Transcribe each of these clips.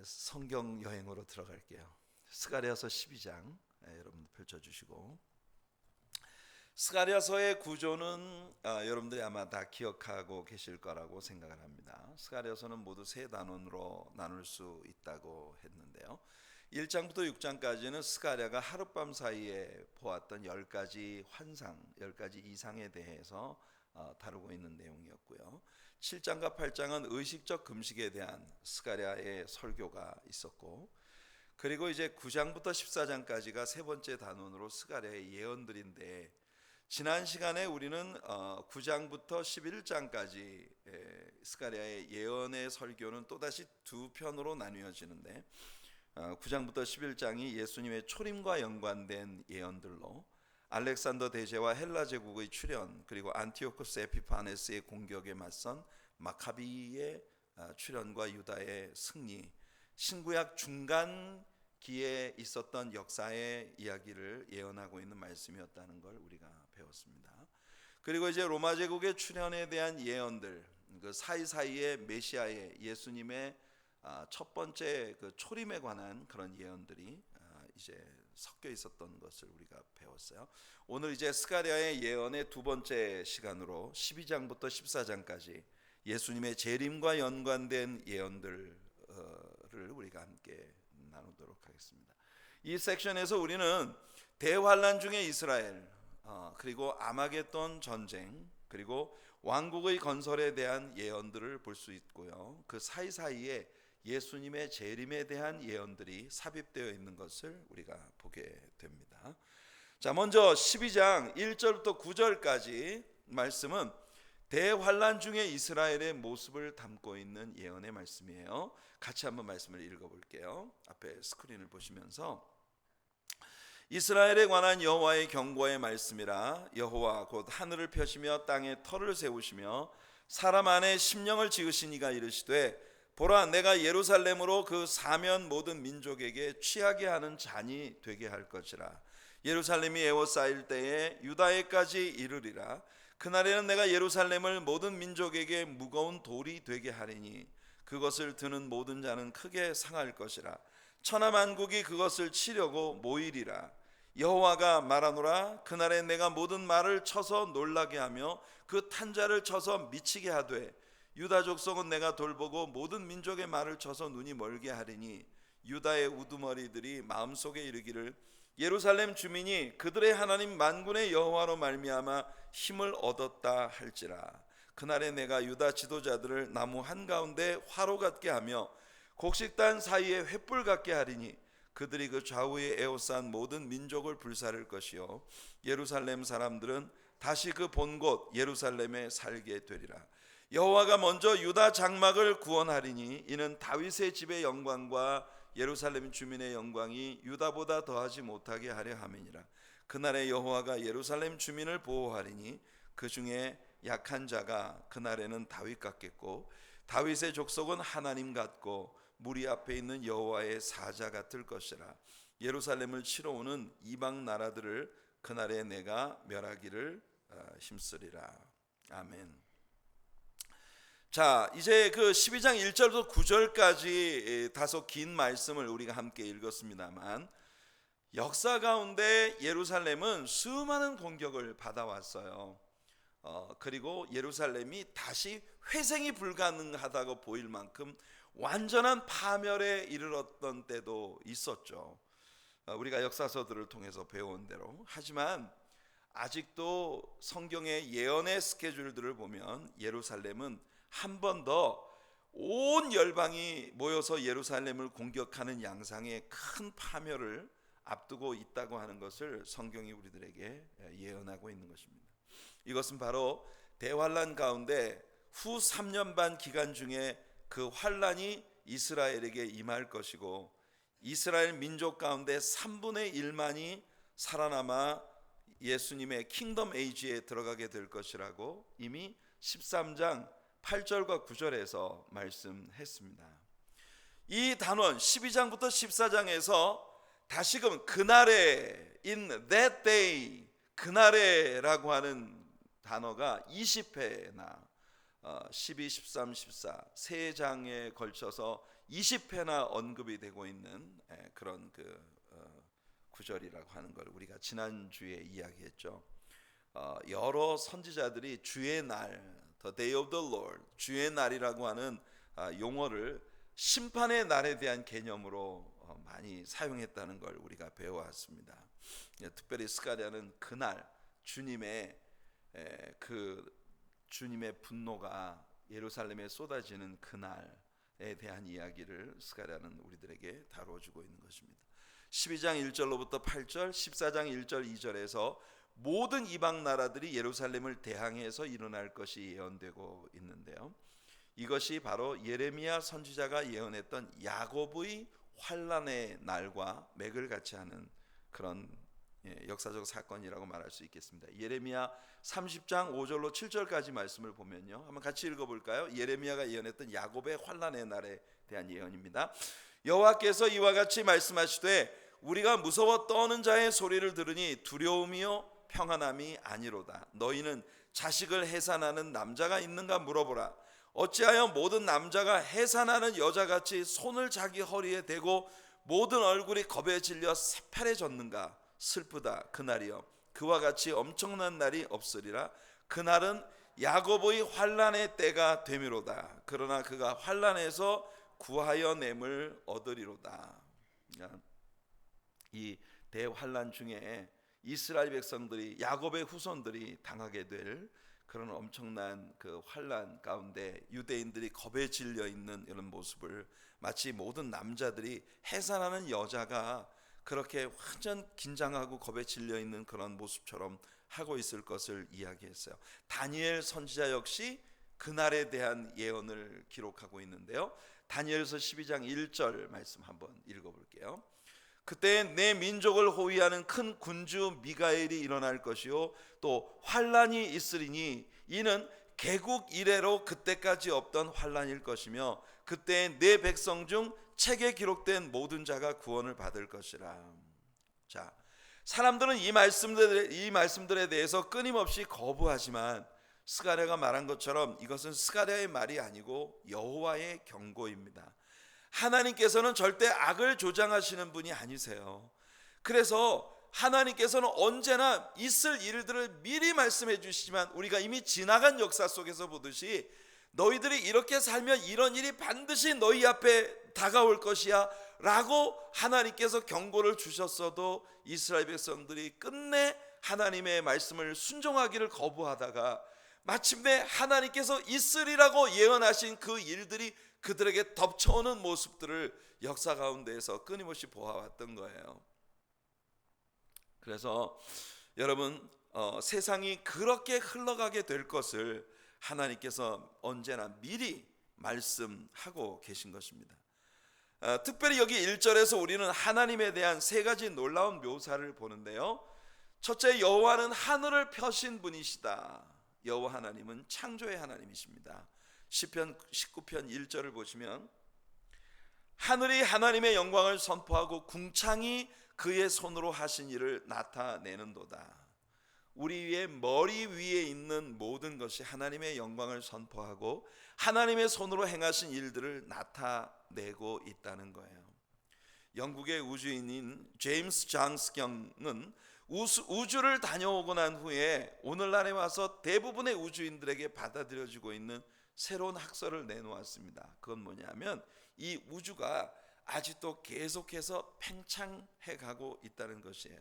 성경 여행으로 들어갈게요. 스가랴서 12장 여러분 펼쳐주시고, 스가랴서의 구조는 여러분들이 아마 다 기억하고 계실 거라고 생각을 합니다. 스가랴서는 모두 세 단원으로 나눌 수 있다고 했는데요, 1장부터 6장까지는 스가랴가 하룻밤 사이에 보았던 10가지 환상, 10가지 이상에 대해서 다루고 있는 내용이었고요, 7장과 8장은 의식적 금식에 대한 스가랴의 설교가 있었고, 그리고 이제 9장부터 14장까지가 세 번째 단원으로 스가랴의 예언들인데, 지난 시간에 우리는 9장부터 11장까지 스가랴의 예언의 설교는 또다시 두 편으로 나뉘어지는데, 9장부터 11장이 예수님의 초림과 연관된 예언들로 알렉산더 대제와 헬라 제국의 출현, 그리고 안티오코스 에피파네스의 공격에 맞선 마카비의 출현과 유다의 승리, 신구약 중간기에 있었던 역사의 이야기를 예언하고 있는 말씀이었다는 걸 우리가 배웠습니다. 그리고 이제 로마 제국의 출현에 대한 예언들, 그 사이사이에 메시아의 예수님의 첫 번째 그 초림에 관한 그런 예언들이 이제 섞여 있었던 것을 우리가 배웠어요. 오늘 이제 스가랴의 예언의 두 번째 시간으로 12장부터 14장까지 예수님의 재림과 연관된 예언들을 우리가 함께 나누도록 하겠습니다. 이 섹션에서 우리는 대환란 중의 이스라엘, 그리고 아마겟돈 전쟁, 그리고 왕국의 건설에 대한 예언들을 볼 수 있고요, 그 사이사이에 예수님의 재림에 대한 예언들이 삽입되어 있는 것을 우리가 보게 됩니다. 자, 먼저 12장 1절부터 9절까지 말씀은 대환란 중에 이스라엘의 모습을 담고 있는 예언의 말씀이에요. 같이 한번 말씀을 읽어볼게요. 앞에 스크린을 보시면서, 이스라엘에 관한 여호와의 경고의 말씀이라. 여호와 곧 하늘을 펴시며 땅에 터를 세우시며 사람 안에 심령을 지으신 이가 이르시되, 보라, 내가 예루살렘으로 그 사면 모든 민족에게 취하게 하는 잔이 되게 할 것이라. 예루살렘이 에워싸일 때에 유다에까지 이르리라. 그날에는 내가 예루살렘을 모든 민족에게 무거운 돌이 되게 하리니 그것을 드는 모든 자는 크게 상할 것이라. 천하만국이 그것을 치려고 모이리라. 여호와가 말하노라. 그날에 내가 모든 말을 쳐서 놀라게 하며 그 탄자를 쳐서 미치게 하되, 유다 족속은 내가 돌보고 모든 민족의 말을 쳐서 눈이 멀게 하리니, 유다의 우두머리들이 마음속에 이르기를, 예루살렘 주민이 그들의 하나님 만군의 여호와로 말미암아 힘을 얻었다 할지라. 그날에 내가 유다 지도자들을 나무 한가운데 화로 같게 하며 곡식단 사이에 횃불 같게 하리니, 그들이 그 좌우에 에워싼 모든 민족을 불사를 것이요, 예루살렘 사람들은 다시 그 본 곳 예루살렘에 살게 되리라. 여호와가 먼저 유다 장막을 구원하리니 이는 다윗의 집의 영광과 예루살렘 주민의 영광이 유다보다 더하지 못하게 하려 함이니라. 그날에 여호와가 예루살렘 주민을 보호하리니 그 중에 약한 자가 그날에는 다윗 같겠고, 다윗의 족속은 하나님 같고 무리 앞에 있는 여호와의 사자 같을 것이라. 예루살렘을 치러 오는 이방 나라들을 그날에 내가 멸하기를 힘쓰리라. 아멘. 자, 이제 그 12장 1절부터 9절까지 다소 긴 말씀을 우리가 함께 읽었습니다만, 역사 가운데 예루살렘은 수많은 공격을 받아왔어요. 그리고 예루살렘이 다시 회생이 불가능하다고 보일 만큼 완전한 파멸에 이르렀던 때도 있었죠. 우리가 역사서들을 통해서 배운 대로. 하지만 아직도 성경의 예언의 스케줄들을 보면 예루살렘은 한 번 더 온 열방이 모여서 예루살렘을 공격하는 양상의 큰 파멸을 앞두고 있다고 하는 것을 성경이 우리들에게 예언하고 있는 것입니다. 이것은 바로 대환란 가운데 후 3년 반 기간 중에 그 환란이 이스라엘에게 임할 것이고, 이스라엘 민족 가운데 3분의 1만이 살아남아 예수님의 킹덤 에이지에 들어가게 될 것이라고 이미 13장 8절과 9절에서 말씀했습니다. 이 단원 12장부터 14장에서 다시금 그날에, in that day, 그날에라고 하는 단어가 20회나 12, 13, 14 세 장에 걸쳐서 20회나 언급이 되고 있는 그런 구절이라고 하는 걸 우리가 지난주에 이야기했죠. 여러 선지자들이 주의 날, the day of the Lord, 주의 날이라고 하는 용어를 심판의 날에 대한 개념으로 많이 사용했다는 걸 우리가 배워왔습니다. 특별히 스가랴는 그날 주님의 분노가 예루살렘에 쏟아지는 그날에 대한 이야기를 스가랴는 우리들에게 다뤄주고 있는 것입니다. 12장 1절로부터 8절, 14장 1절 2절에서 모든 이방 나라들이 예루살렘을 대항해서 일어날 것이 예언되고 있는데요. 이것이 바로 예레미야 선지자가 예언했던 야곱의 환난의 날과 맥을 같이 하는 그런 역사적 사건이라고 말할 수 있겠습니다. 예레미야 30장 5절로 7절까지 말씀을 보면요, 한번 같이 읽어볼까요? 예레미야가 예언했던 야곱의 환난의 날에 대한 예언입니다. 여호와께서 이와 같이 말씀하시되 우리가 무서워 떠는 자의 소리를 들으니 두려움이요 평안함이 아니로다. 너희는 자식을 해산하는 남자가 있는가 물어보라. 어찌하여 모든 남자가 해산하는 여자같이 손을 자기 허리에 대고 모든 얼굴이 겁에 질려 새파래졌는가? 슬프다. 그날이여 그와 같이 엄청난 날이 없으리라. 그날은 야곱의 환난의 때가 되미로다. 그러나 그가 환난에서 구하여 냄을 얻으리로다. 이 대환난 중에 이스라엘 백성들이, 야곱의 후손들이 당하게 될 그런 엄청난 그 환난 가운데 유대인들이 겁에 질려 있는 이런 모습을 마치 모든 남자들이 해산하는 여자가 그렇게 완전 긴장하고 겁에 질려 있는 그런 모습처럼 하고 있을 것을 이야기했어요. 다니엘 선지자 역시 그날에 대한 예언을 기록하고 있는데요. 다니엘서 12장 1절 말씀 한번 읽어볼게요. 그때 내 민족을 호위하는 큰 군주 미가엘이 일어날 것이요 또 환란이 있으리니 이는 개국 이래로 그때까지 없던 환란일 것이며 그때 내 백성 중 책에 기록된 모든 자가 구원을 받을 것이라. 자, 사람들은 이 말씀들에 대해서 끊임없이 거부하지만 스가랴가 말한 것처럼 이것은 스가랴의 말이 아니고 여호와의 경고입니다. 하나님께서는 절대 악을 조장하시는 분이 아니세요. 그래서 하나님께서는 언제나 있을 일들을 미리 말씀해 주시지만 우리가 이미 지나간 역사 속에서 보듯이 너희들이 이렇게 살면 이런 일이 반드시 너희 앞에 다가올 것이야 라고 하나님께서 경고를 주셨어도 이스라엘 백성들이 끝내 하나님의 말씀을 순종하기를 거부하다가 마침내 하나님께서 있으리라고 예언하신 그 일들이 그들에게 덮쳐오는 모습들을 역사 가운데에서 끊임없이 보아왔던 거예요. 그래서 여러분, 세상이 그렇게 흘러가게 될 것을 하나님께서 언제나 미리 말씀하고 계신 것입니다. 특별히 여기 1절에서 우리는 하나님에 대한 세 가지 놀라운 묘사를 보는데요. 첫째, 여호와는 하늘을 펴신 분이시다. 여호와 하나님은 창조의 하나님이십니다. 시편 19편 1절을 보시면 하늘이 하나님의 영광을 선포하고 궁창이 그의 손으로 하신 일을 나타내는도다. 우리의 머리 위에 있는 모든 것이 하나님의 영광을 선포하고 하나님의 손으로 행하신 일들을 나타내고 있다는 거예요. 영국의 우주인인 제임스 장스경은 우주를 다녀오고 난 후에 오늘날에 와서 대부분의 우주인들에게 받아들여지고 있는 새로운 학설을 내놓았습니다. 그건 뭐냐면 이 우주가 아직도 계속해서 팽창해 가고 있다는 것이에요.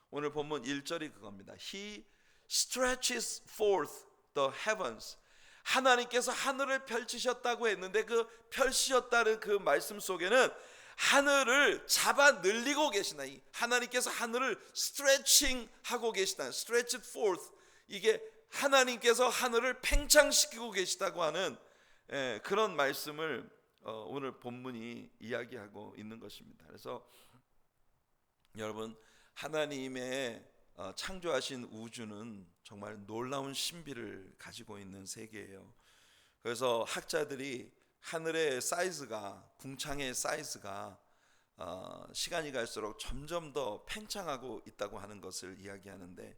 오늘 본문 1절이 그겁니다. He stretches forth the heavens. 하나님께서 하늘을 펼치셨다고 했는데 그 펼치셨다는 그 말씀 속에는 하늘을 잡아 늘리고 계시다. 하나님께서 하늘을 stretching 하고 계시다. stretched forth. 이게 하나님께서 하늘을 팽창시키고 계시다고 하는 그런 말씀을 오늘 본문이 이야기하고 있는 것입니다. 그래서 여러분, 하나님의 창조하신 우주는 정말 놀라운 신비를 가지고 있는 세계예요. 그래서 학자들이 하늘의 사이즈가, 궁창의 사이즈가 시간이 갈수록 점점 더 팽창하고 있다고 하는 것을 이야기하는데,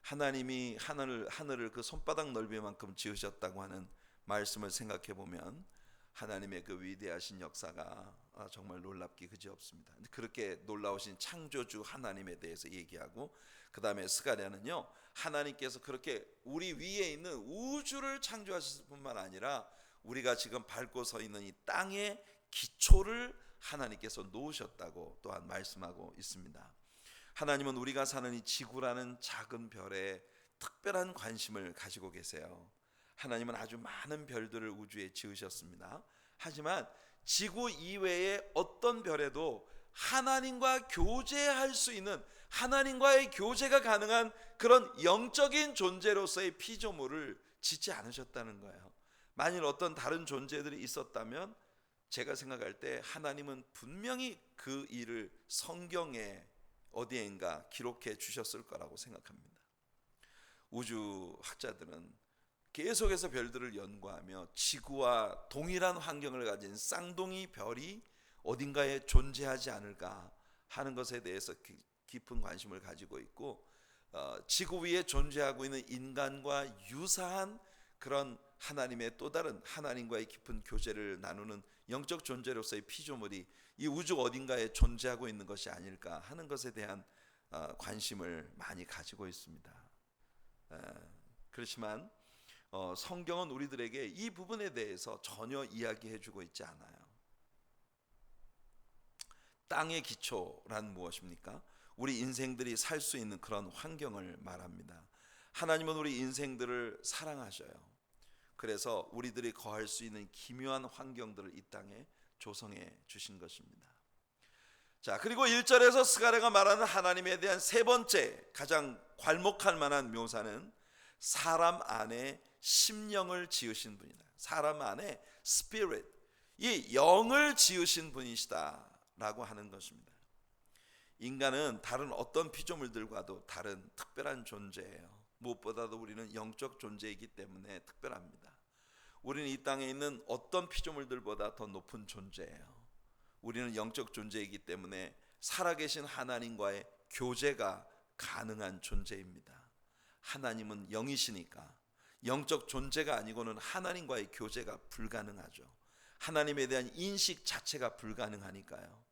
하나님이 하늘을 그 손바닥 넓이만큼 지으셨다고 하는 말씀을 생각해 보면 하나님의 그 위대하신 역사가 정말 놀랍기 그지없습니다. 그렇게 놀라우신 창조주 하나님에 대해서 얘기하고, 그 다음에 스가랴는요, 하나님께서 그렇게 우리 위에 있는 우주를 창조하셨을 뿐만 아니라 우리가 지금 밟고 서 있는 이 땅의 기초를 하나님께서 놓으셨다고 또한 말씀하고 있습니다. 하나님은 우리가 사는 이 지구라는 작은 별에 특별한 관심을 가지고 계세요. 하나님은 아주 많은 별들을 우주에 지으셨습니다. 하지만 지구 이외의 어떤 별에도 하나님과 교제할 수 있는, 하나님과의 교제가 가능한 그런 영적인 존재로서의 피조물을 짓지 않으셨다는 거예요. 만일 어떤 다른 존재들이 있었다면 제가 생각할 때 하나님은 분명히 그 일을 성경에 어디엔가 기록해 주셨을 거라고 생각합니다. 우주학자들은 계속해서 별들을 연구하며 지구와 동일한 환경을 가진 쌍둥이 별이 어딘가에 존재하지 않을까 하는 것에 대해서 깊은 관심을 가지고 있고, 지구 위에 존재하고 있는 인간과 유사한 그런 하나님의 또 다른 하나님과의 깊은 교제를 나누는 영적 존재로서의 피조물이 이 우주 어딘가에 존재하고 있는 것이 아닐까 하는 것에 대한 관심을 많이 가지고 있습니다. 그렇지만 성경은 우리들에게 이 부분에 대해서 전혀 이야기해주고 있지 않아요. 땅의 기초란 무엇입니까? 우리 인생들이 살 수 있는 그런 환경을 말합니다. 하나님은 우리 인생들을 사랑하셔요. 그래서 우리들이 거할 수 있는 기묘한 환경들을 이 땅에 조성해 주신 것입니다. 자, 그리고 1절에서 스가랴가 말하는 하나님에 대한 세 번째 가장 괄목할 만한 묘사는 사람 안에 심령을 지으신 분이다. 사람 안에 스피릿, 이 영을 지으신 분이시다 라고 하는 것입니다. 인간은 다른 어떤 피조물들과도 다른 특별한 존재예요. 무엇보다도 우리는 영적 존재이기 때문에 특별합니다. 우리는 이 땅에 있는 어떤 피조물들보다 더 높은 존재예요. 우리는 영적 존재이기 때문에 살아계신 하나님과의 교제가 가능한 존재입니다. 하나님은 영이시니까 영적 존재가 아니고는 하나님과의 교제가 불가능하죠. 하나님에 대한 인식 자체가 불가능하니까요.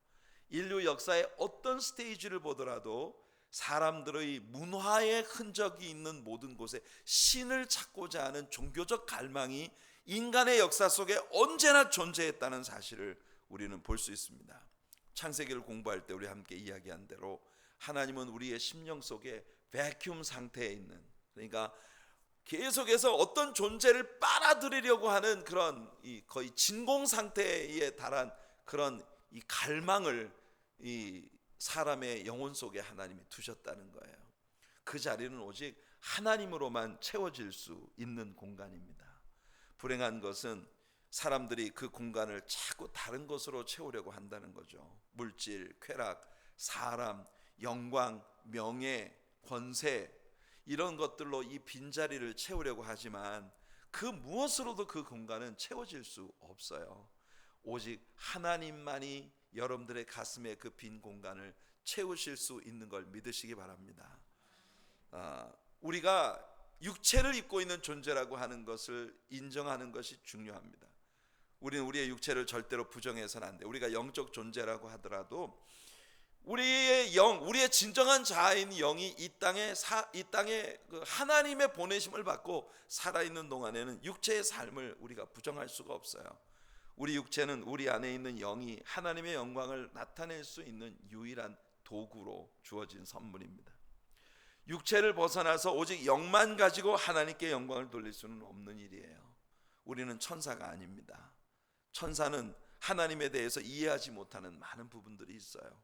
인류 역사의 어떤 스테이지를 보더라도 사람들의 문화의 흔적이 있는 모든 곳에 신을 찾고자 하는 종교적 갈망이 인간의 역사 속에 언제나 존재했다는 사실을 우리는 볼 수 있습니다. 창세기를 공부할 때 우리 함께 이야기한 대로 하나님은 우리의 심령 속에 베큐um 상태에 있는, 그러니까 계속해서 어떤 존재를 빨아들이려고 하는 그런 거의 진공 상태에 달한 그런 이 갈망을 이 사람의 영혼 속에 하나님이 두셨다는 거예요. 그 자리는 오직 하나님으로만 채워질 수 있는 공간입니다. 불행한 것은 사람들이 그 공간을 자꾸 다른 것으로 채우려고 한다는 거죠. 물질, 쾌락, 사람, 영광, 명예, 권세, 이런 것들로 이 빈자리를 채우려고 하지만 그 무엇으로도 그 공간은 채워질 수 없어요. 오직 하나님만이 여러분들의 가슴에 그 빈 공간을 채우실 수 있는 걸 믿으시기 바랍니다. 우리가 육체를 입고 있는 존재라고 하는 것을 인정하는 것이 중요합니다. 우리는 우리의 육체를 절대로 부정해서는 안 돼. 우리가 영적 존재라고 하더라도 우리의 영, 우리의 진정한 자아인 영이 이 땅에 그 하나님의 보내심을 받고 살아있는 동안에는 육체의 삶을 우리가 부정할 수가 없어요. 우리 육체는 우리 안에 있는 영이 하나님의 영광을 나타낼 수 있는 유일한 도구로 주어진 선물입니다. 육체를 벗어나서 오직 영만 가지고 하나님께 영광을 돌릴 수는 없는 일이에요. 우리는 천사가 아닙니다. 천사는 하나님에 대해서 이해하지 못하는 많은 부분들이 있어요.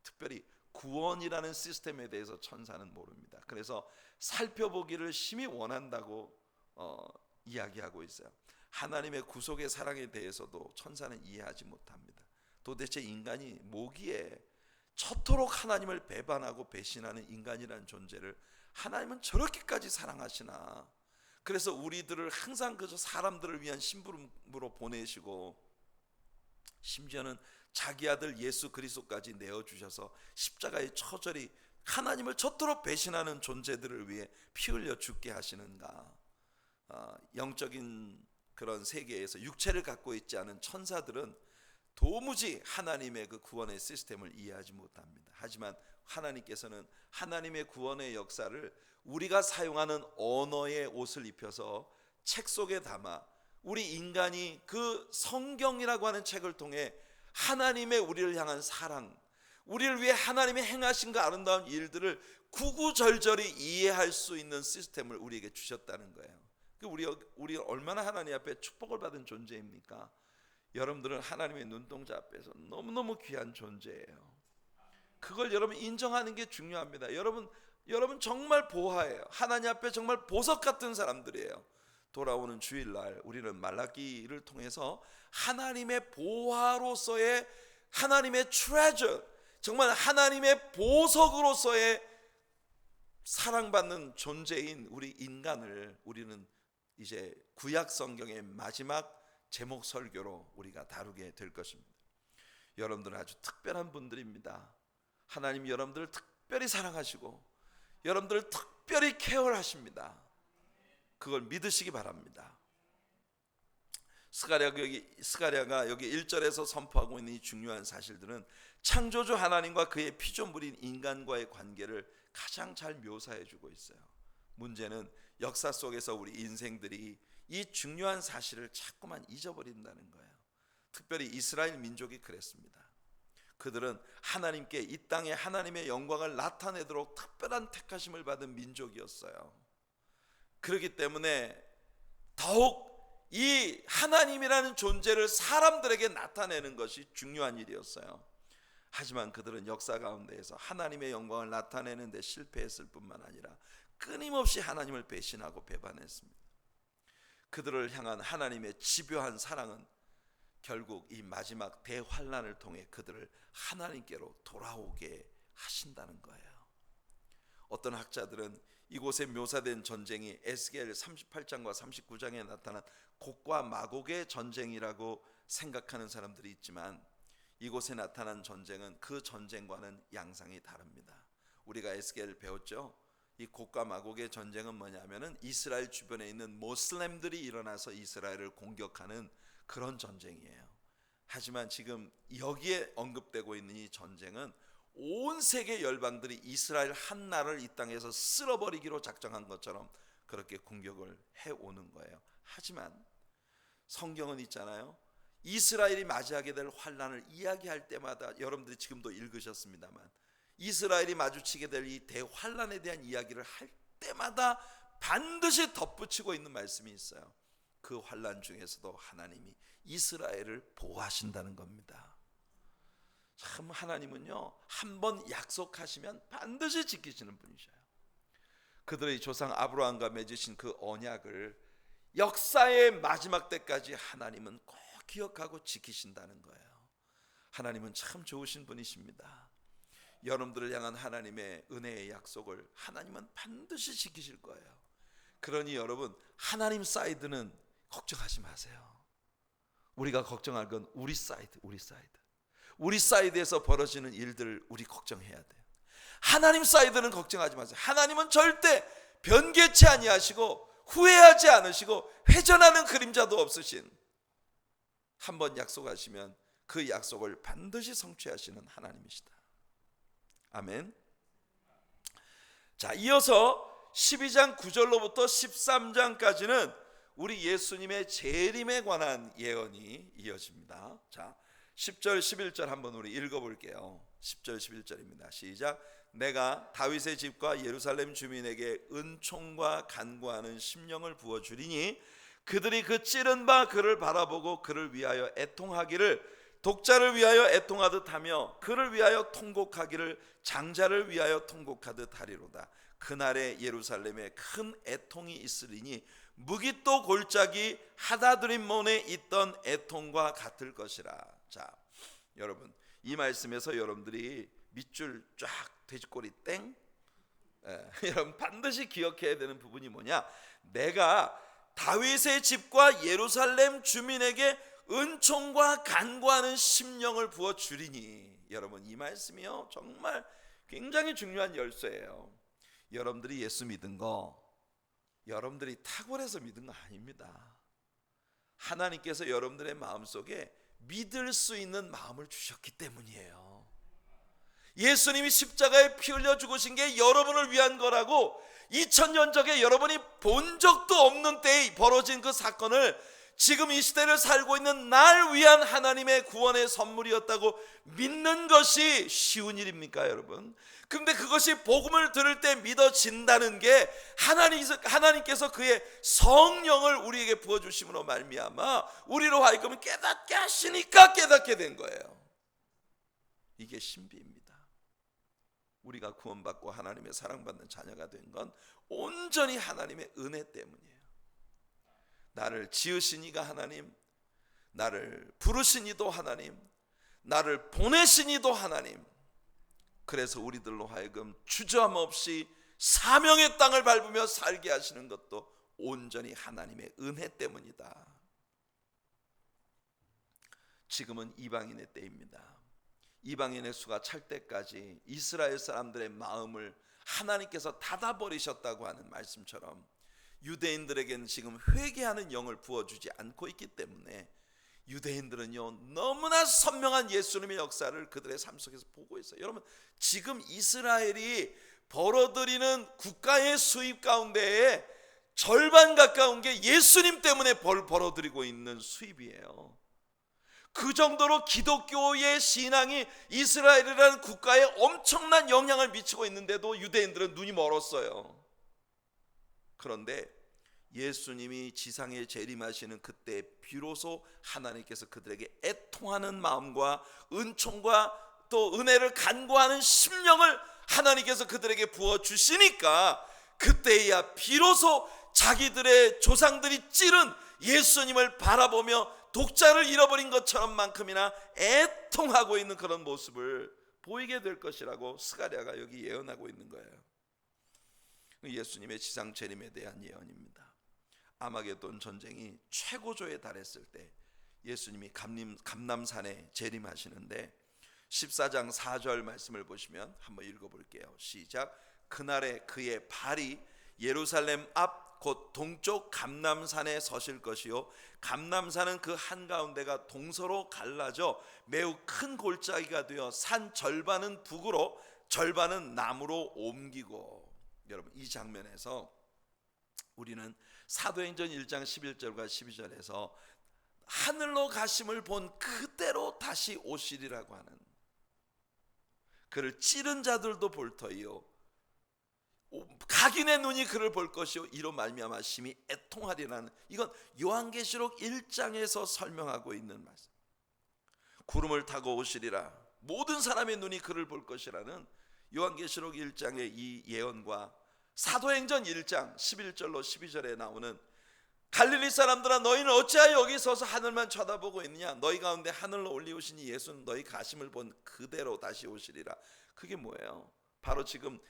특별히 구원이라는 시스템에 대해서 천사는 모릅니다. 그래서 살펴보기를 심히 원한다고 이야기하고 있어요. 하나님의 구속의 사랑에 대해서도 천사는 이해하지 못합니다. 도대체 인간이 뭐기에 저토록 하나님을 배반하고 배신하는 인간이라는 존재를 하나님은 저렇게까지 사랑하시나. 그래서 우리들을 항상 그저 사람들을 위한 심부름으로 보내시고 심지어는 자기 아들 예수 그리스도까지 내어주셔서 십자가의 처절히 하나님을 저토록 배신하는 존재들을 위해 피 흘려 죽게 하시는가. 영적인 그런 세계에서 육체를 갖고 있지 않은 천사들은 도무지 하나님의 그 구원의 시스템을 이해하지 못합니다. 하지만 하나님께서는 하나님의 구원의 역사를 우리가 사용하는 언어의 옷을 입혀서 책 속에 담아 우리 인간이 그 성경이라고 하는 책을 통해 하나님의 우리를 향한 사랑, 우리를 위해 하나님이 행하신 그 아름다운 일들을 구구절절히 이해할 수 있는 시스템을 우리에게 주셨다는 거예요. 우리 얼마나 하나님 앞에 축복을 받은 존재입니까? 여러분들은 하나님의 눈동자 앞에서 너무너무 귀한 존재예요. 그걸 여러분 인정하는 게 중요합니다. 여러분 정말 보화예요. 하나님 앞에 정말 보석 같은 사람들이에요. 돌아오는 주일날 우리는 말라기를 통해서 하나님의 보화로서의 하나님의 트레저, 정말 하나님의 보석으로서의 사랑받는 존재인 우리 인간을 우리는 이제 구약 성경의 마지막 제목 설교로 우리가 다루게 될 것입니다. 여러분들은 아주 특별한 분들입니다. 하나님 여러분들을 특별히 사랑하시고 여러분들을 특별히 케어하십니다. 그걸 믿으시기 바랍니다. 스가랴가 여기 1절에서 선포하고 있는 이 중요한 사실들은 창조주 하나님과 그의 피조물인 인간과의 관계를 가장 잘 묘사해 주고 있어요. 문제는 역사 속에서 우리 인생들이 이 중요한 사실을 자꾸만 잊어버린다는 거예요. 특별히 이스라엘 민족이 그랬습니다. 그들은 하나님께 이 땅에 하나님의 영광을 나타내도록 특별한 택하심을 받은 민족이었어요. 그렇기 때문에 더욱 이 하나님이라는 존재를 사람들에게 나타내는 것이 중요한 일이었어요. 하지만 그들은 역사 가운데에서 하나님의 영광을 나타내는 데 실패했을 뿐만 아니라 끊임없이 하나님을 배신하고 배반했습니다. 그들을 향한 하나님의 집요한 사랑은 결국 이 마지막 대환난을 통해 그들을 하나님께로 돌아오게 하신다는 거예요. 어떤 학자들은 이곳에 묘사된 전쟁이 에스겔 38장과 39장에 나타난 곡과 마곡의 전쟁이라고 생각하는 사람들이 있지만 이곳에 나타난 전쟁은 그 전쟁과는 양상이 다릅니다. 우리가 에스겔 배웠죠? 이 곡과 마곡의 전쟁은 뭐냐면은 이스라엘 주변에 있는 모슬렘들이 일어나서 이스라엘을 공격하는 그런 전쟁이에요. 하지만 지금 여기에 언급되고 있는 이 전쟁은 온 세계 열방들이 이스라엘 한 나라를 이 땅에서 쓸어버리기로 작정한 것처럼 그렇게 공격을 해오는 거예요. 하지만 성경은 있잖아요. 이스라엘이 맞이하게 될 환난을 이야기할 때마다 여러분들이 지금도 읽으셨습니다만 이스라엘이 마주치게 될 이 대환난에 대한 이야기를 할 때마다 반드시 덧붙이고 있는 말씀이 있어요. 그 환난 중에서도 하나님이 이스라엘을 보호하신다는 겁니다. 참 하나님은요, 한번 약속하시면 반드시 지키시는 분이셔요. 그들의 조상 아브라함과 맺으신 그 언약을 역사의 마지막 때까지 하나님은 꼭 기억하고 지키신다는 거예요. 하나님은 참 좋으신 분이십니다. 여러분들을 향한 하나님의 은혜의 약속을 하나님은 반드시 지키실 거예요. 그러니 여러분, 하나님 사이드는 걱정하지 마세요. 우리가 걱정할 건 우리 사이드에서 벌어지는 일들을 우리 걱정해야 돼요. 하나님 사이드는 걱정하지 마세요. 하나님은 절대 변개치 아니하시고 후회하지 않으시고 회전하는 그림자도 없으신, 한번 약속하시면 그 약속을 반드시 성취하시는 하나님이시다. 아멘. 자, 이어서 12장 9절로부터 13장까지는 우리 예수님의 재림에 관한 예언이 이어집니다. 자, 10절 11절 한번 우리 읽어볼게요. 10절 11절입니다. 시작. 내가 다윗의 집과 예루살렘 주민에게 은총과 간구하는 심령을 부어주리니 그들이 그 찌른 바 그를 바라보고 그를 위하여 애통하기를 독자를 위하여 애통하듯 하며 그를 위하여 통곡하기를 장자를 위하여 통곡하듯 하리로다. 그날에 예루살렘에 큰 애통이 있으리니 무깃도 골짜기 하다드림몬에 있던 애통과 같을 것이라. 자, 여러분, 이 말씀에서 여러분들이 밑줄 쫙 돼지꼬리 땡, 여러분 반드시 기억해야 되는 부분이 뭐냐? 내가 다윗의 집과 예루살렘 주민에게 은총과 간구하는 심령을 부어 주리니. 여러분, 이 말씀이요 정말 굉장히 중요한 열쇠예요. 여러분들이 예수 믿은 거 여러분들이 탁월해서 믿은 거 아닙니다. 하나님께서 여러분들의 마음속에 믿을 수 있는 마음을 주셨기 때문이에요. 예수님이 십자가에 피 흘려 죽으신 게 여러분을 위한 거라고 2000년 전에 여러분이 본 적도 없는 때에 벌어진 그 사건을 지금 이 시대를 살고 있는 날 위한 하나님의 구원의 선물이었다고 믿는 것이 쉬운 일입니까, 여러분? 그런데 그것이 복음을 들을 때 믿어진다는 게 하나님께서 그의 성령을 우리에게 부어주심으로 말미암아 우리로 하여금 깨닫게 하시니까 깨닫게 된 거예요. 이게 신비입니다. 우리가 구원받고 하나님의 사랑받는 자녀가 된 건 온전히 하나님의 은혜 때문이에요. 나를 지으신 이가 하나님, 나를 부르신 이도 하나님, 나를 보내신 이도 하나님. 그래서 우리들로 하여금 주저함 없이 사명의 땅을 밟으며 살게 하시는 것도 온전히 하나님의 은혜 때문이다. 지금은 이방인의 때입니다. 이방인의 수가 찰 때까지 이스라엘 사람들의 마음을 하나님께서 닫아버리셨다고 하는 말씀처럼 유대인들에게는 지금 회개하는 영을 부어주지 않고 있기 때문에 유대인들은요 너무나 선명한 예수님의 역사를 그들의 삶 속에서 보고 있어요. 여러분, 지금 이스라엘이 벌어들이는 국가의 수입 가운데에 절반 가까운 게 예수님 때문에 벌어들이고 있는 수입이에요. 그 정도로 기독교의 신앙이 이스라엘이라는 국가에 엄청난 영향을 미치고 있는데도 유대인들은 눈이 멀었어요. 그런데 예수님이 지상에 재림하시는 그때 비로소 하나님께서 그들에게 애통하는 마음과 은총과 또 은혜를 간구하는 심령을 하나님께서 그들에게 부어주시니까 그때야 비로소 자기들의 조상들이 찌른 예수님을 바라보며 독자를 잃어버린 것처럼만큼이나 애통하고 있는 그런 모습을 보이게 될 것이라고 스가랴가 여기 예언하고 있는 거예요. 예수님의 지상 재림에 대한 예언입니다. 아마게돈 전쟁이 최고조에 달했을 때 예수님이 감람산에 재림하시는데 14장 4절 말씀을 보시면 한번 읽어볼게요. 시작. 그날에 그의 발이 예루살렘 앞 곧 동쪽 감람산에 서실 것이요 감람산은 그 한가운데가 동서로 갈라져 매우 큰 골짜기가 되어 산 절반은 북으로 절반은 남으로 옮기고. 여러분, 이 장면에서 우리는 사도행전 1장 11절과 12절에서 하늘로 가심을 본 그대로 다시 오시리라고 하는, 그를 찌른 자들도 볼 터이요 각인의 눈이 그를 볼 것이요 이로 말미암아 심히 애통하리라는, 이건 요한계시록 1장에서 설명하고 있는 말씀. 구름을 타고 오시리라, 모든 사람의 눈이 그를 볼 것이라는 요한계시록 1장의 이 예언과 사도행전 1장 11절로 12절에 나오는 갈릴리 사람들아 너희는 어찌하여 여기 서서 하늘만 쳐다보고 있느냐, 너희 가운데 하늘로 올리우시니 예수는 너희 가심을 본 그대로 다시 오시리라. 그게 뭐예요? 바로 지금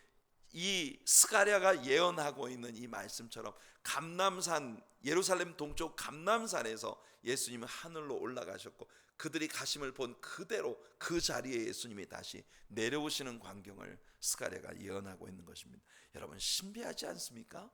이 스가랴가 예언하고 있는 이 말씀처럼 감람산, 예루살렘 동쪽 감람산에서 예수님은 하늘로 올라가셨고 그들이 가심을 본 그대로 그 자리에 예수님이 다시 내려오시는 광경을 스가랴가 예언하고 있는 것입니다. 여러분, 신비하지 않습니까?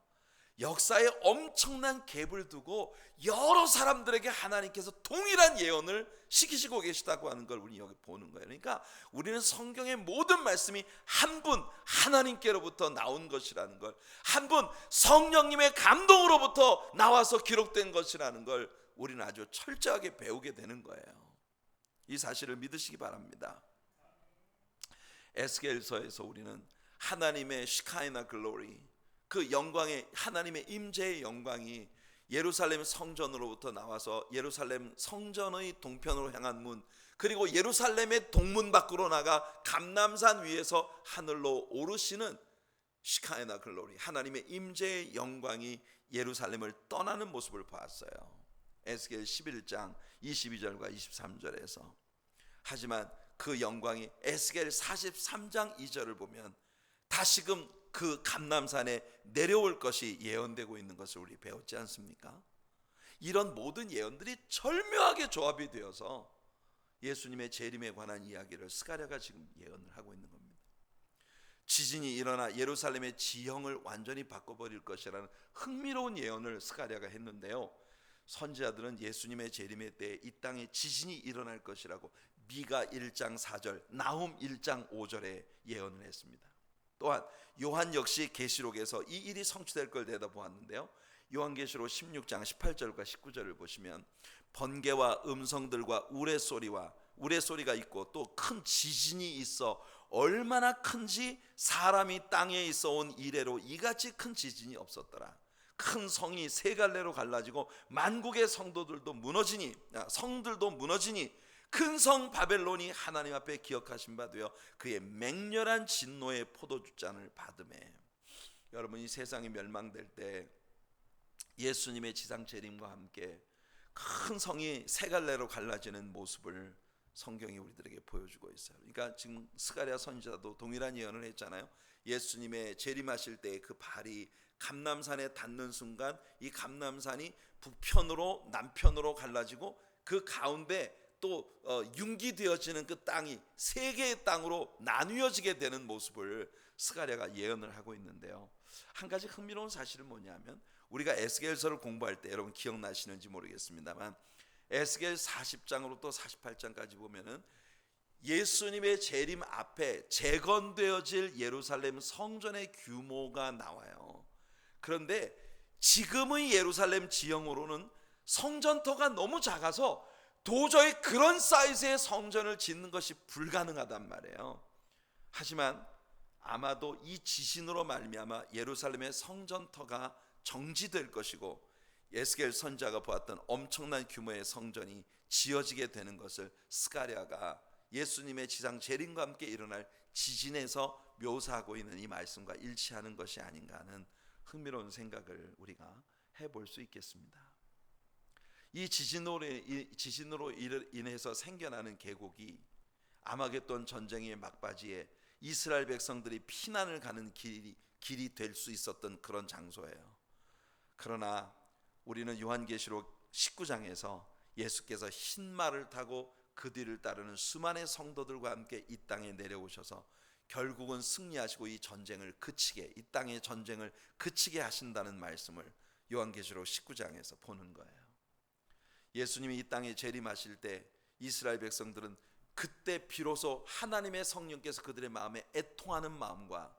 역사에 엄청난 갭을 두고 여러 사람들에게 하나님께서 동일한 예언을 시키시고 계시다고 하는 걸 우리 여기 보는 거예요. 그러니까 우리는 성경의 모든 말씀이 한 분 하나님께로부터 나온 것이라는 걸, 한 분 성령님의 감동으로부터 나와서 기록된 것이라는 걸 우리는 아주 철저하게 배우게 되는 거예요. 이 사실을 믿으시기 바랍니다. 에스겔서에서 우리는 하나님의 시카이나 글로리, 그 영광의, 하나님의 임재의 영광이 예루살렘 성전으로부터 나와서 예루살렘 성전의 동편으로 향한 문, 그리고 예루살렘의 동문 밖으로 나가 감람산 위에서 하늘로 오르시는 시카이나 글로리, 하나님의 임재의 영광이 예루살렘을 떠나는 모습을 보았어요. 에스겔 11장 22절과 23절에서. 하지만 그 영광이 에스겔 43장 2절을 보면 다시금 그 감람산에 내려올 것이 예언되고 있는 것을 우리 배웠지 않습니까? 이런 모든 예언들이 절묘하게 조합이 되어서 예수님의 재림에 관한 이야기를 스가랴가 지금 예언을 하고 있는 겁니다. 지진이 일어나 예루살렘의 지형을 완전히 바꿔버릴 것이라는 흥미로운 예언을 스가랴가 했는데요, 선지자들은 예수님의 재림의 때에 이 땅에 지진이 일어날 것이라고 미가 1장 4절, 나훔 1장 5절에 예언을 했습니다. 또한 요한 역시 계시록에서 이 일이 성취될 걸 내다보았는데요. 요한계시록 16장 18절과 19절을 보시면 번개와 음성들과 우레소리가 있고 또 큰 지진이 있어 얼마나 큰지 사람이 땅에 있어 온 이래로 이같이 큰 지진이 없었더라. 큰 성이 세 갈래로 갈라지고 만국의 성들도 무너지니 큰 성 바벨론이 하나님 앞에 기억하신 바 되어 그의 맹렬한 진노의 포도주잔을 받으매. 여러분, 이 세상이 멸망될 때 예수님의 지상 재림과 함께 큰 성이 세 갈래로 갈라지는 모습을 성경이 우리들에게 보여주고 있어요. 그러니까 지금 스가랴 선지자도 동일한 예언을 했잖아요. 예수님의 재림하실 때 그 발이 감람산에 닿는 순간 이 감람산이 북편으로 남편으로 갈라지고 그 가운데 또 융기되어지는 그 땅이 세 개의 땅으로 나뉘어지게 되는 모습을 스가랴가 예언을 하고 있는데요. 한 가지 흥미로운 사실은 뭐냐면 우리가 에스겔서를 공부할 때 여러분 기억나시는지 모르겠습니다만 에스겔 40장으로부터 48장까지 보면은 예수님의 재림 앞에 재건되어질 예루살렘 성전의 규모가 나와요. 그런데 지금의 예루살렘 지형으로는 성전터가 너무 작아서 도저히 그런 사이즈의 성전을 짓는 것이 불가능하단 말이에요. 하지만 아마도 이 지진으로 말미암아 예루살렘의 성전터가 정지될 것이고 에스겔 선지자가 보았던 엄청난 규모의 성전이 지어지게 되는 것을 스가랴가 예수님의 지상 재림과 함께 일어날 지진에서 묘사하고 있는 이 말씀과 일치하는 것이 아닌가 하는 흥미로운 생각을 우리가 해볼 수 있겠습니다. 이 지진으로 인해서 생겨나는 계곡이 아마겟돈 전쟁의 막바지에 이스라엘 백성들이 피난을 가는 길이 될 수 있었던 그런 장소예요. 그러나 우리는 요한계시록 19장에서 예수께서 흰 말을 타고 그 뒤를 따르는 수많은 성도들과 함께 이 땅에 내려오셔서 결국은 승리하시고 이 땅의 전쟁을 그치게 하신다는 말씀을 요한계시록 19장에서 보는 거예요. 예수님이 이 땅에 재림하실 때 이스라엘 백성들은 그때 비로소 하나님의 성령께서 그들의 마음에 애통하는 마음과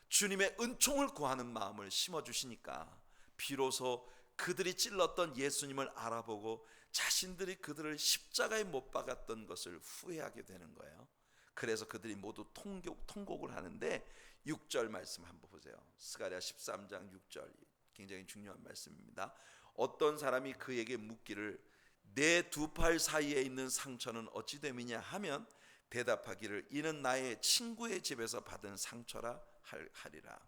주님의 은총을 구하는 마음을 심어주시니까 비로소 그들이 찔렀던 예수님을 알아보고 자신들이 그들을 십자가에 못 박았던 것을 후회하게 되는 거예요. 그래서 그들이 모두 통곡을 하는데 6절 말씀 한번 보세요. 스가랴 13장 6절 굉장히 중요한 말씀입니다. 어떤 사람이 그에게 묻기를 내 두 팔 사이에 있는 상처는 어찌 됨이냐 하면 대답하기를 이는 나의 친구의 집에서 받은 상처라 하리라.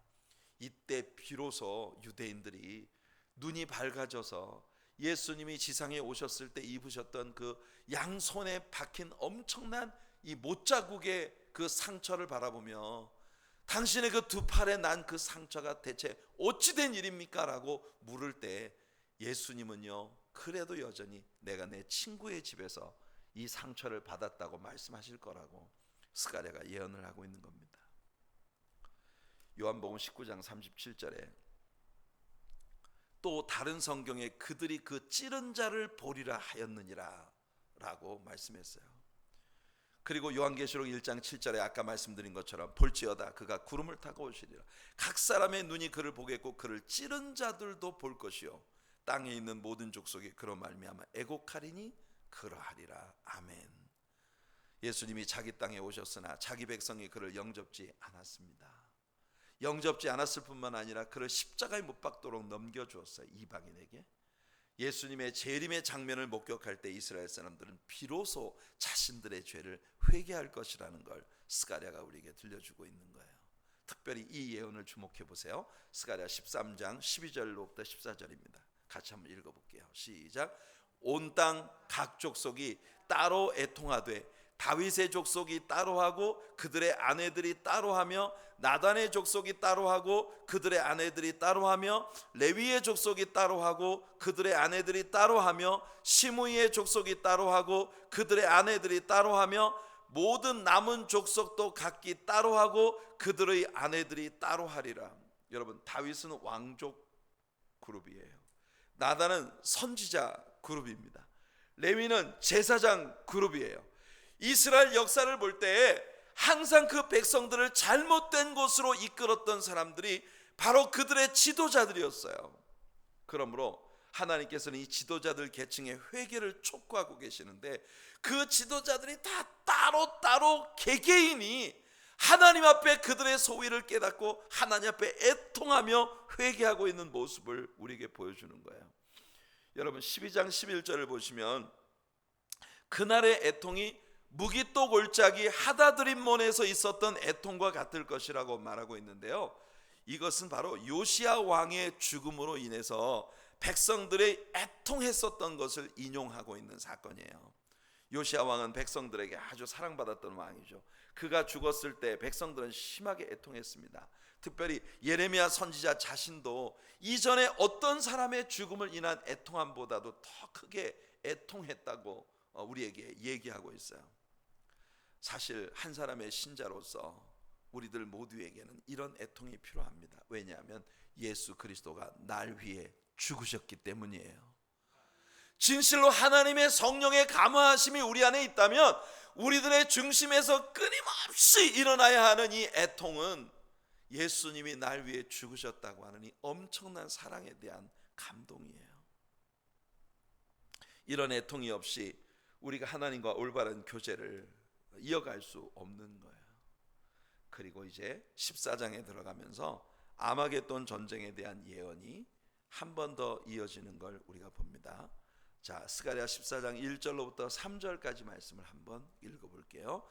이때 비로소 유대인들이 눈이 밝아져서 예수님이 지상에 오셨을 때 입으셨던 그 양손에 박힌 엄청난 이 못자국의 그 상처를 바라보며 당신의 그 두 팔에 난 그 상처가 대체 어찌 된 일입니까? 라고 물을 때 예수님은요 그래도 여전히 내가 내 친구의 집에서 이 상처를 받았다고 말씀하실 거라고 스가랴가 예언을 하고 있는 겁니다. 요한복음 19장 37절에 또 다른 성경에 그들이 그 찌른 자를 보리라 하였느니라 라고 말씀했어요. 그리고 요한계시록 1장 7절에 아까 말씀드린 것처럼 볼지어다 그가 구름을 타고 오시리라. 각 사람의 눈이 그를 보겠고 그를 찌른 자들도 볼 것이요 땅에 있는 모든 족속이 그로 말미암아 애곡하리니 그러하리라. 아멘. 예수님이 자기 땅에 오셨으나 자기 백성이 그를 영접지 않았습니다. 영접지 않았을 뿐만 아니라 그를 십자가에 못 박도록 넘겨주었어요. 이방인에게. 예수님의 재림의 장면을 목격할 때 이스라엘 사람들은 비로소 자신들의 죄를 회개할 것이라는 걸 스가랴가 우리에게 들려주고 있는 거예요. 특별히 이 예언을 주목해 보세요. 스가랴 13장 12절로부터 14절입니다. 같이 한번 읽어볼게요. 시작. 온 땅 각 족속이 따로 애통하되 다윗의 족속이 따로하고 그들의 아내들이 따로하며 나단의 족속이 따로하고 그들의 아내들이 따로하며 레위의 족속이 따로하고 그들의 아내들이 따로하며 시므이의 족속이 따로하고 그들의 아내들이 따로하며 모든 남은 족속도 각기 따로하고 그들의 아내들이 따로하리라. 여러분 다윗은 왕족 그룹이에요. 나단은 선지자 그룹입니다. 레위는 제사장 그룹이에요. 이스라엘 역사를 볼 때 항상 그 백성들을 잘못된 곳으로 이끌었던 사람들이 바로 그들의 지도자들이었어요. 그러므로 하나님께서는 이 지도자들 계층의 회개를 촉구하고 계시는데, 그 지도자들이 다 따로 개개인이 하나님 앞에 그들의 소위를 깨닫고 하나님 앞에 애통하며 회개하고 있는 모습을 우리에게 보여주는 거예요. 여러분 12장 11절을 보시면 그날의 애통이 무기또 골짜기 하다드림몬에서 있었던 애통과 같을 것이라고 말하고 있는데요, 이것은 바로 요시야 왕의 죽음으로 인해서 백성들의 애통했었던 것을 인용하고 있는 사건이에요. 요시야 왕은 백성들에게 아주 사랑받았던 왕이죠. 그가 죽었을 때 백성들은 심하게 애통했습니다. 특별히 예레미야 선지자 자신도 이전에 어떤 사람의 죽음을 인한 애통함보다도 더 크게 애통했다고 우리에게 얘기하고 있어요. 사실 한 사람의 신자로서 우리들 모두에게는 이런 애통이 필요합니다. 왜냐하면 예수 그리스도가 날 위해 죽으셨기 때문이에요. 진실로 하나님의 성령의 감화하심이 우리 안에 있다면 우리들의 중심에서 끊임없이 일어나야 하는 이 애통은 예수님이 날 위해 죽으셨다고 하는 이 엄청난 사랑에 대한 감동이에요. 이런 애통이 없이 우리가 하나님과 올바른 교제를 이어갈 수 없는 거예요. 그리고 이제 14장에 들어가면서 아마겟돈 전쟁에 대한 예언이 한 번 더 이어지는 걸 우리가 봅니다. 자, 스가랴 14장 1절로부터 3절까지 말씀을 한번 읽어볼게요.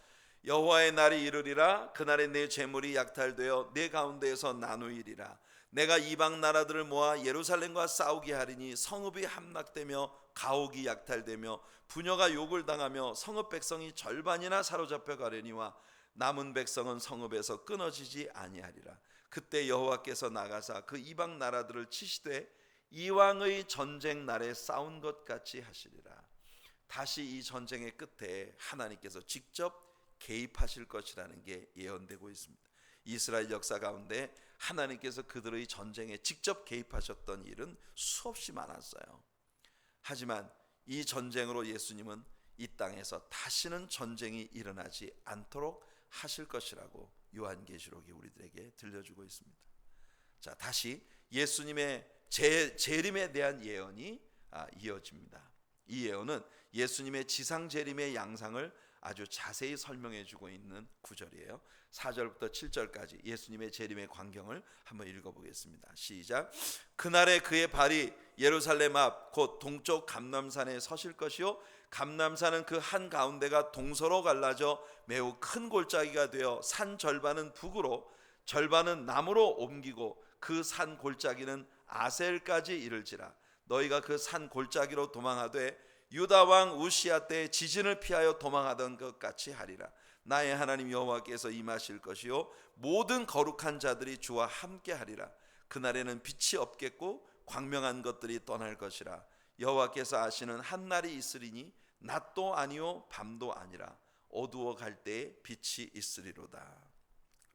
여호와의 날이 이르리라. 그날에 내 재물이 약탈되어 내 가운데에서 나누이리라. 내가 이방 나라들을 모아 예루살렘과 싸우게 하리니 성읍이 함락되며 가옥이 약탈되며 부녀가 욕을 당하며 성읍 백성이 절반이나 사로잡혀 가려니와 남은 백성은 성읍에서 끊어지지 아니하리라. 그때 여호와께서 나가사 그 이방 나라들을 치시되 이왕의 전쟁 날에 싸운 것 같이 하시리라. 다시 이 전쟁의 끝에 하나님께서 직접 개입하실 것이라는 게 예언되고 있습니다. 이스라엘 역사 가운데 하나님께서 그들의 전쟁에 직접 개입하셨던 일은 수없이 많았어요. 하지만 이 전쟁으로 예수님은 이 땅에서 다시는 전쟁이 일어나지 않도록 하실 것이라고 요한계시록이 우리들에게 들려주고 있습니다. 자, 다시 예수님의 재림에 대한 예언이 이어집니다. 이 예언은 예수님의 지상 재림의 양상을 아주 자세히 설명해 주고 있는 구절이에요. 4절부터 7절까지 예수님의 재림의 광경을 한번 읽어보겠습니다. 시작. 그날에 그의 발이 예루살렘 앞 곧 동쪽 감람산에 서실 것이요 감람산은 그 한 가운데가 동서로 갈라져 매우 큰 골짜기가 되어 산 절반은 북으로 절반은 남으로 옮기고 그 산 골짜기는 아셀까지 이를지라. 너희가 그 산 골짜기로 도망하되 유다 왕 우시야 때 지진을 피하여 도망하던 것 같이 하리라. 나의 하나님 여호와께서 임하실 것이요 모든 거룩한 자들이 주와 함께 하리라. 그날에는 빛이 없겠고 광명한 것들이 떠날 것이라. 여호와께서 아시는 한 날이 있으리니 낮도 아니요 밤도 아니라 어두워 갈 때에 빛이 있으리로다.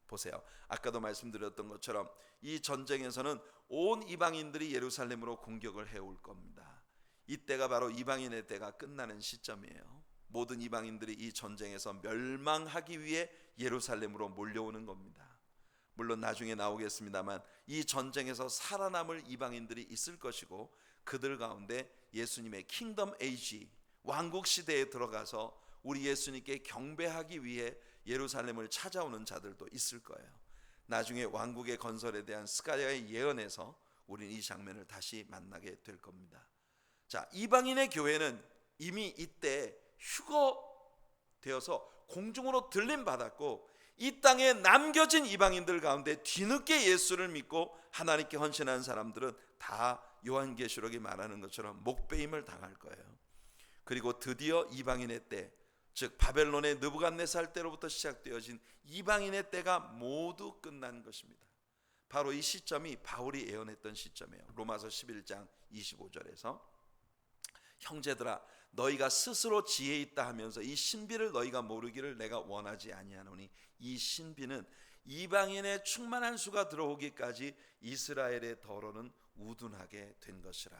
보세요. 아까도 말씀드렸던 것처럼 이 전쟁에서는 온 이방인들이 예루살렘으로 공격을 해올 겁니다. 이때가 바로 이방인의 때가 끝나는 시점이에요. 모든 이방인들이 이 전쟁에서 멸망하기 위해 예루살렘으로 몰려오는 겁니다. 물론 나중에 나오겠습니다만 이 전쟁에서 살아남을 이방인들이 있을 것이고 그들 가운데 예수님의 킹덤 에이지 왕국 시대에 들어가서 우리 예수님께 경배하기 위해 예루살렘을 찾아오는 자들도 있을 거예요. 나중에 왕국의 건설에 대한 스가랴의 예언에서 우리는 이 장면을 다시 만나게 될 겁니다. 자, 이방인의 교회는 이미 이때 휴거되어서 공중으로 들림 받았고 이 땅에 남겨진 이방인들 가운데 뒤늦게 예수를 믿고 하나님께 헌신한 사람들은 다 요한계시록이 말하는 것처럼 목배임을 당할 거예요. 그리고 드디어 이방인의 때, 즉 바벨론의 느부갓네살 때로부터 시작되어진 이방인의 때가 모두 끝난 것입니다. 바로 이 시점이 바울이 예언했던 시점이에요. 로마서 11장 25절에서 형제들아 너희가 스스로 지혜 있다 하면서 이 신비를 너희가 모르기를 내가 원하지 아니하노니 이 신비는 이방인의 충만한 수가 들어오기까지 이스라엘의 더러는 우둔하게 된 것이라.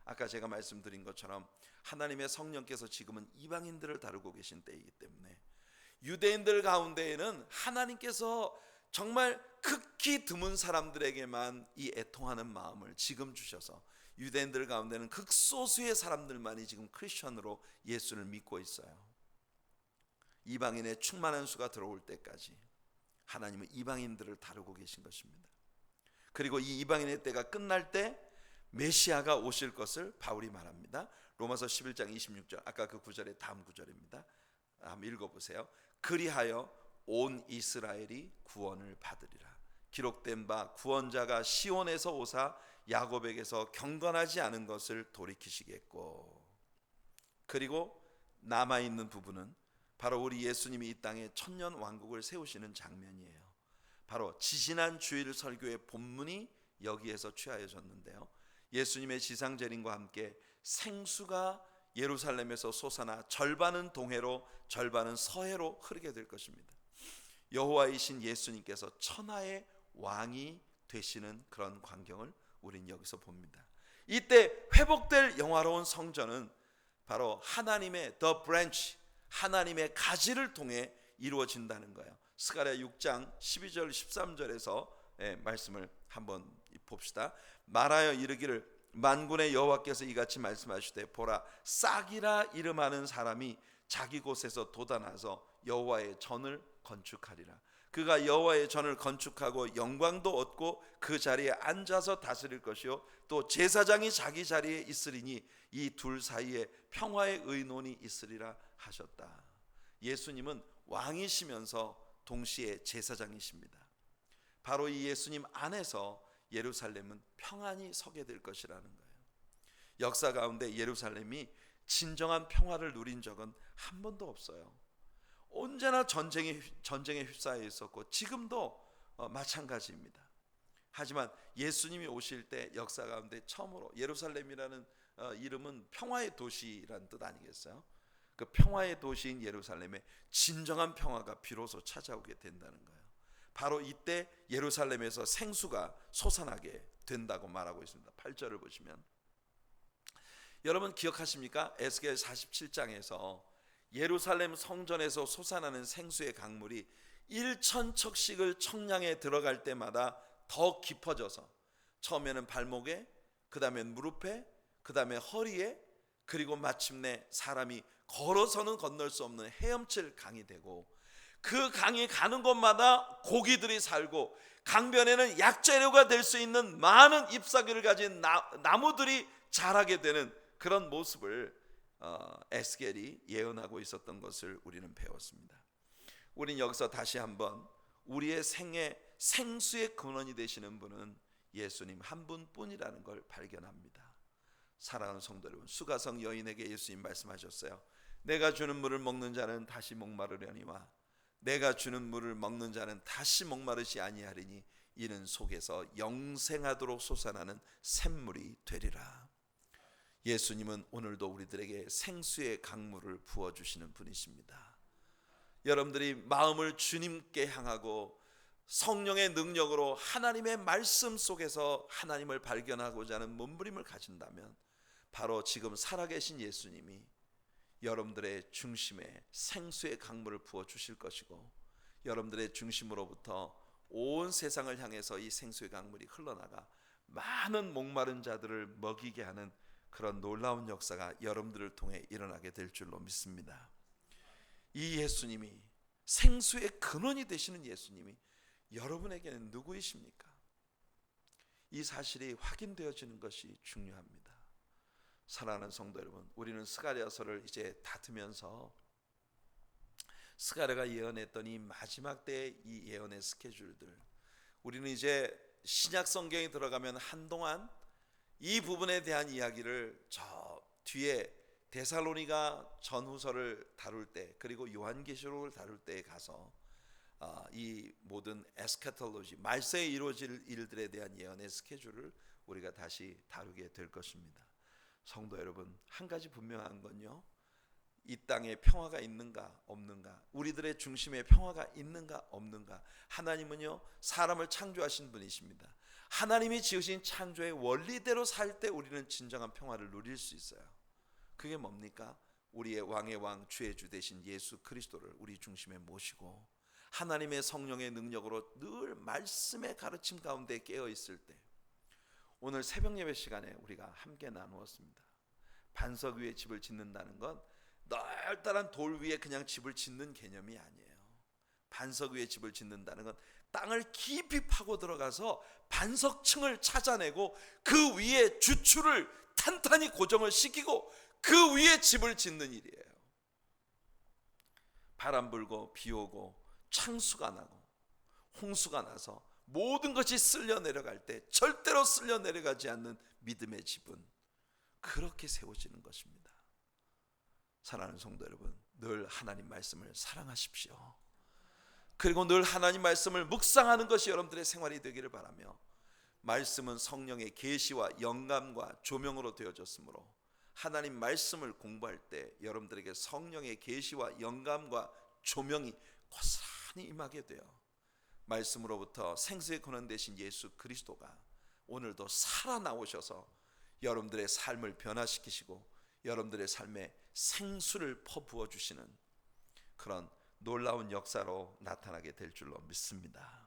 아까 제가 말씀드린 것처럼 하나님의 성령께서 지금은 이방인들을 다루고 계신 때이기 때문에 유대인들 가운데에는 하나님께서 정말 극히 드문 사람들에게만 이 애통하는 마음을 지금 주셔서 유대인들 가운데는 극소수의 사람들만이 지금 크리스천으로 예수를 믿고 있어요. 이방인의 충만한 수가 들어올 때까지 하나님은 이방인들을 다루고 계신 것입니다. 그리고 이 이방인의 때가 끝날 때 메시아가 오실 것을 바울이 말합니다. 로마서 11장 26절, 아까 그 구절의 다음 구절입니다. 한번 읽어보세요. 그리하여 온 이스라엘이 구원을 받으리라. 기록된 바 구원자가 시온에서 오사 야곱에게서 경건하지 않은 것을 돌이키시겠고, 그리고 남아있는 부분은 바로 우리 예수님이 이 땅에 천년 왕국을 세우시는 장면이에요. 바로 지지난 주일 설교의 본문이 여기에서 취하여졌는데요, 예수님의 지상재림과 함께 생수가 예루살렘에서 솟아나 절반은 동해로 절반은 서해로 흐르게 될 것입니다. 여호와이신 예수님께서 천하의 왕이 되시는 그런 광경을 우린 여기서 봅니다. 이때 회복될 영화로운 성전은 바로 하나님의 The Branch, 하나님의 가지를 통해 이루어진다는 거예요. 스가랴 6장 12절 13절에서 말씀을 한번 봅시다. 말하여 이르기를 만군의 여호와께서 이같이 말씀하시되 보라, 싹이라 이름하는 사람이 자기 곳에서 돋아나서 여호와의 전을 건축하리라. 그가 여호와의 전을 건축하고 영광도 얻고 그 자리에 앉아서 다스릴 것이요 또 제사장이 자기 자리에 있으리니 이 둘 사이에 평화의 의논이 있으리라 하셨다. 예수님은 왕이시면서 동시에 제사장이십니다. 바로 이 예수님 안에서 예루살렘은 평안히 서게 될 것이라는 거예요. 역사 가운데 예루살렘이 진정한 평화를 누린 적은 한 번도 없어요. 언제나 전쟁에 휩싸여 있었고 지금도 마찬가지입니다. 하지만 예수님이 오실 때 역사 가운데 처음으로 예루살렘이라는 이름은 평화의 도시라는 뜻 아니겠어요? 그 평화의 도시인 예루살렘에 진정한 평화가 비로소 찾아오게 된다는 거예요. 바로 이때 예루살렘에서 생수가 솟아나게 된다고 말하고 있습니다. 8절을 보시면, 여러분 기억하십니까? 에스겔 47장에서 예루살렘 성전에서 솟아나는 생수의 강물이 1,000척씩을 청량에 들어갈 때마다 더 깊어져서 처음에는 발목에, 그 다음에 무릎에, 그 다음에 허리에, 그리고 마침내 사람이 걸어서는 건널 수 없는 헤엄칠 강이 되고, 그 강이 가는 곳마다 고기들이 살고 강변에는 약재료가 될 수 있는 많은 잎사귀를 가진 나무들이 자라게 되는 그런 모습을 에스겔이 예언하고 있었던 것을 우리는 배웠습니다. 우리는 여기서 다시 한번 우리의 생애 생수의 근원이 되시는 분은 예수님 한 분뿐이라는 걸 발견합니다. 사랑하는 성도 여러분, 수가성 여인에게 예수님 말씀하셨어요. 내가 주는 물을 먹는 자는 다시 목마르려니와 내가 주는 물을 먹는 자는 다시 목마르지 아니하리니 이는 속에서 영생하도록 솟아나는 샘물이 되리라. 예수님은 오늘도 우리들에게 생수의 강물을 부어주시는 분이십니다. 여러분들이 마음을 주님께 향하고 성령의 능력으로 하나님의 말씀 속에서 하나님을 발견하고자 하는 몸부림을 가진다면 바로 지금 살아계신 예수님이 여러분들의 중심에 생수의 강물을 부어주실 것이고, 여러분들의 중심으로부터 온 세상을 향해서 이 생수의 강물이 흘러나가 많은 목마른 자들을 먹이게 하는 그런 놀라운 역사가 여러분들을 통해 일어나게 될 줄로 믿습니다. 이 예수님이, 생수의 근원이 되시는 예수님이 여러분에게는 누구이십니까? 이 사실이 확인되어지는 것이 중요합니다. 사랑하는 성도 여러분, 우리는 스가랴서를 이제 닫으면서 스가랴가 예언했던 이 마지막 때의 이 예언의 스케줄들, 우리는 이제 신약 성경에 들어가면 한동안 이 부분에 대한 이야기를 저 뒤에 데살로니가 전후서를 다룰 때, 그리고 요한계시록을 다룰 때에 가서 이 모든 에스카톨로지, 말세에 이루어질 일들에 대한 예언의 스케줄을 우리가 다시 다루게 될 것입니다. 성도 여러분, 한 가지 분명한 건요, 이 땅에 평화가 있는가 없는가, 우리들의 중심에 평화가 있는가 없는가, 하나님은요 사람을 창조하신 분이십니다. 하나님이 지으신 창조의 원리대로 살 때 우리는 진정한 평화를 누릴 수 있어요. 그게 뭡니까? 우리의 왕의 왕 주의 주 되신 예수 그리스도를 우리 중심에 모시고 하나님의 성령의 능력으로 늘 말씀의 가르침 가운데 깨어 있을 때, 오늘 새벽 예배 시간에 우리가 함께 나누었습니다. 반석 위에 집을 짓는다는 건 널따란 돌 위에 그냥 집을 짓는 개념이 아니에요. 반석 위에 집을 짓는다는 건 땅을 깊이 파고 들어가서 반석층을 찾아내고 그 위에 주추를 탄탄히 고정을 시키고 그 위에 집을 짓는 일이에요. 바람 불고 비 오고 창수가 나고 홍수가 나서 모든 것이 쓸려 내려갈 때 절대로 쓸려 내려가지 않는 믿음의 집은 그렇게 세워지는 것입니다. 사랑하는 성도 여러분, 늘 하나님 말씀을 사랑하십시오. 그리고 늘 하나님 말씀을 묵상하는 것이 여러분들의 생활이 되기를 바라며, 말씀은 성령의 계시와 영감과 조명으로 되어졌으므로 하나님 말씀을 공부할 때 여러분들에게 성령의 계시와 영감과 조명이 고스란히 임하게 되어 말씀으로부터 생수의 근원 되신 예수 그리스도가 오늘도 살아나오셔서 여러분들의 삶을 변화시키시고 여러분들의 삶에 생수를 퍼부어 주시는 그런 놀라운 역사로 나타나게 될 줄로 믿습니다.